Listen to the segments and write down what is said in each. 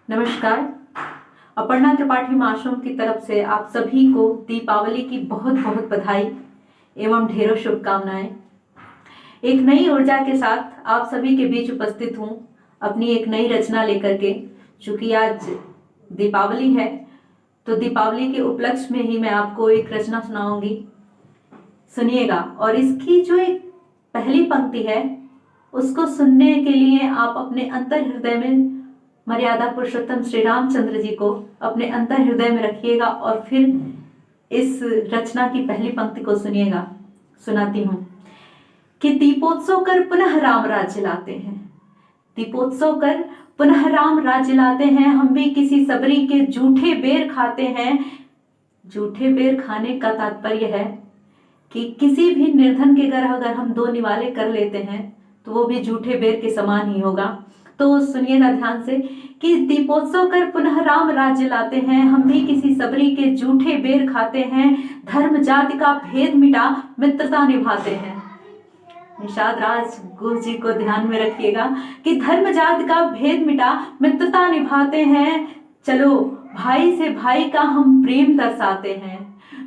नमस्कार। अपर्णा त्रिपाठी मासूम की तरफ से आप सभी को दीपावली की बहुत बहुत बधाई एवं ढेरों शुभकामनाएं। एक नई ऊर्जा के साथ आप सभी के बीच उपस्थित हूँ अपनी एक नई रचना लेकर के। चूंकि आज दीपावली है तो दीपावली के उपलक्ष्य में ही मैं आपको एक रचना सुनाऊंगी, सुनिएगा। और इसकी जो एक पहली पंक्ति है उसको सुनने के लिए आप अपने अंतर हृदय में मर्यादा पुरुषोत्तम श्री रामचंद्र जी को अपने अंतर हृदय में रखिएगा और फिर इस रचना की पहली पंक्ति को सुनिएगा। सुनाती हूं कि दीपोत्सव कर पुनः राम राज्य लाते हैं, दीपोत्सव कर पुनः राम राज्य लाते हैं। हम भी किसी सबरी के जूठे बेर खाते हैं। जूठे बेर खाने का तात्पर्य है कि किसी भी निर्धन के घर अगर हम दो निवाले कर लेते हैं तो वो भी जूठे बेर के समान ही होगा। तो सुनिएगा ध्यान से कि दीपोत्सव कर पुनः राम राज्य लाते हैं, हम भी किसी सबरी के जूठे बेर खाते हैं। धर्म जाति का भेद मिटा मित्रता निभाते हैं। निषाद राज गुरु जी को ध्यान में रखिएगा कि धर्म जाति का भेद मिटा मित्रता निभाते हैं। चलो भाई से भाई का हम प्रेम दर्शाते हैं,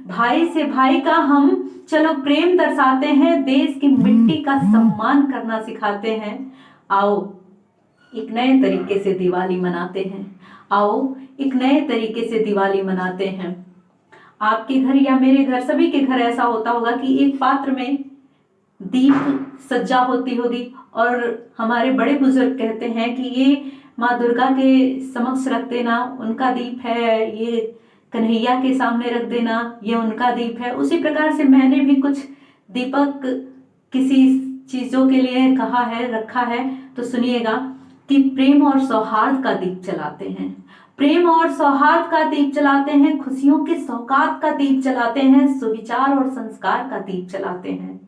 भाई से भाई का हम चलो प्रेम दर्शाते हैं। देश की मिट्टी का सम्मान करना सिखाते हैं। आओ एक नए तरीके से दिवाली मनाते हैं, आओ एक नए तरीके से दिवाली मनाते हैं। आपके घर या मेरे घर, सभी के घर ऐसा होता होगा कि एक पात्र में दीप सज्जा होती होगी और हमारे बड़े बुजुर्ग कहते हैं कि ये माँ दुर्गा के समक्ष रख देना, उनका दीप है, ये कन्हैया के सामने रख देना, ये उनका दीप है। उसी प्रकार से मैंने भी कुछ दीपक किसी चीजों के लिए कहा है, रखा है। तो सुनिएगा कि प्रेम और सौहार्द का दीप जलाते हैं, प्रेम और सौहार्द का दीप जलाते हैं, खुशियों के सौगात का दीप जलाते हैं, सुविचार और संस्कार का दीप जलाते हैं।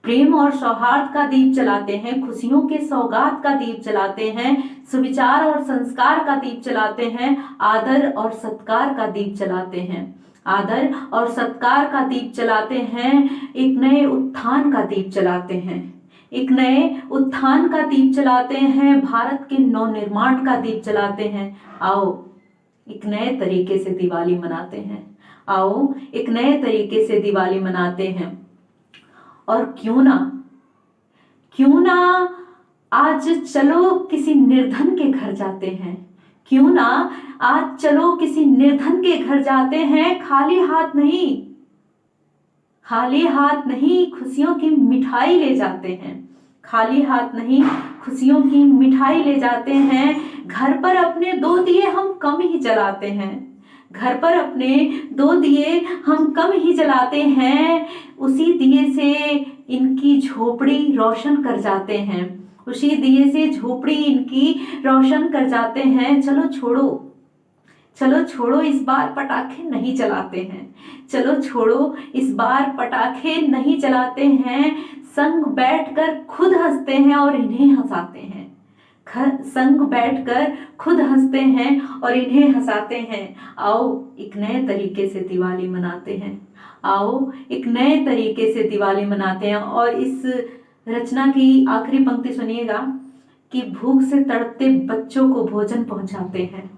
प्रेम और सौहार्द का दीप जलाते हैं, खुशियों के सौगात का दीप जलाते हैं, सुविचार और संस्कार का दीप जलाते हैं, आदर और सत्कार का दीप जलाते हैं, आदर और सत्कार का दीप जलाते हैं। एक नए उत्थान का दीप जलाते हैं, एक नए उत्थान का दीप जलाते हैं, भारत के नवनिर्माण का दीप जलाते हैं। आओ एक नए तरीके से दिवाली मनाते हैं, आओ एक नए तरीके से दिवाली मनाते हैं। और क्यों ना आज चलो किसी निर्धन के घर जाते हैं, क्यों ना आज चलो किसी निर्धन के घर जाते हैं। खाली हाथ नहीं, खाली हाथ नहीं, खुशियों की मिठाई ले जाते हैं, खाली हाथ नहीं, खुशियों की मिठाई ले जाते हैं। घर पर अपने दो दिए हम कम ही जलाते हैं, घर पर अपने दो दिए हम कम ही जलाते हैं। उसी दिए से इनकी झोपड़ी रोशन कर जाते हैं, उसी दिए से झोपड़ी इनकी रोशन कर जाते हैं। चलो छोड़ो, चलो छोड़ो इस बार पटाखे नहीं जलाते हैं, चलो छोड़ो इस बार पटाखे नहीं जलाते हैं। संग बैठकर खुद हंसते हैं और इन्हें हंसाते हैं, संग बैठकर खुद हंसते हैं और इन्हें हंसाते हैं। आओ एक नए तरीके से दिवाली मनाते हैं, आओ एक नए तरीके से दिवाली मनाते हैं। और इस रचना की आखिरी पंक्ति सुनिएगा कि भूख से तड़पते बच्चों को भोजन पहुंचाते हैं,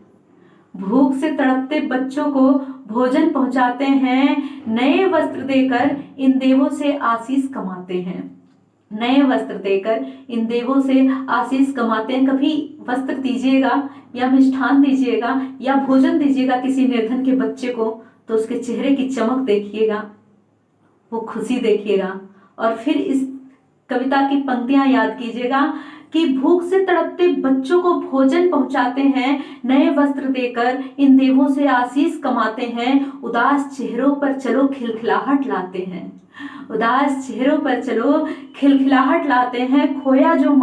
भूख से तड़पते बच्चों को भोजन पहुंचाते हैं। नए वस्त्र देकर इन देवों से आशीष कमाते हैं, नए वस्त्र देकर इन देवों से आशीष कमाते हैं। कभी वस्त्र दीजिएगा या मिष्ठान दीजिएगा या भोजन दीजिएगा किसी निर्धन के बच्चे को तो उसके चेहरे की चमक देखिएगा, वो खुशी देखिएगा। और फिर इस कविता की पंक्तियां याद कीजिएगा कि भूख से तड़पते बच्चों को भोजन पहुंचाते हैं, नए वस्त्र देकर इन देवों से आशीष कमाते हैं। उदास चेहरों पर चलो खिलखिलाहट लाते हैं, उदास चेहरों पर चलो खिलखिलाहट लाते हैं। खोया जो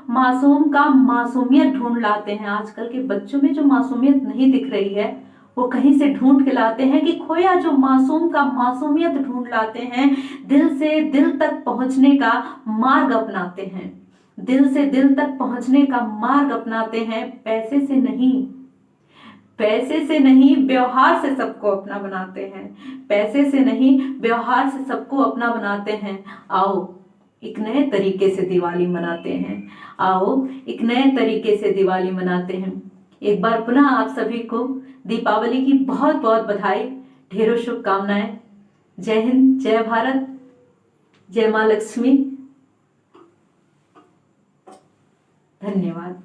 मासूम का मासूमियत ढूंढ लाते हैं। आजकल के बच्चों में जो मासूमियत नहीं दिख रही है वो कहीं से ढूंढ के लाते हैं कि खोया जो मासूम का मासूमियत ढूंढ लाते हैं। दिल से दिल तक पहुंचने का मार्ग अपनाते हैं, दिल से दिल तक पहुंचने का मार्ग अपनाते हैं। पैसे से नहीं, पैसे से नहीं व्यवहार से सबको अपना बनाते हैं, पैसे से नहीं व्यवहार से सबको अपना बनाते हैं। आओ एक नए तरीके से दिवाली मनाते हैं। आओ एक नए तरीके से दिवाली मनाते हैं। एक बार पुनः आप सभी को दीपावली की बहुत बहुत बधाई, ढेरों शुभकामनाएं। जय हिंद, जय भारत, जय माँ लक्ष्मी। धन्यवाद।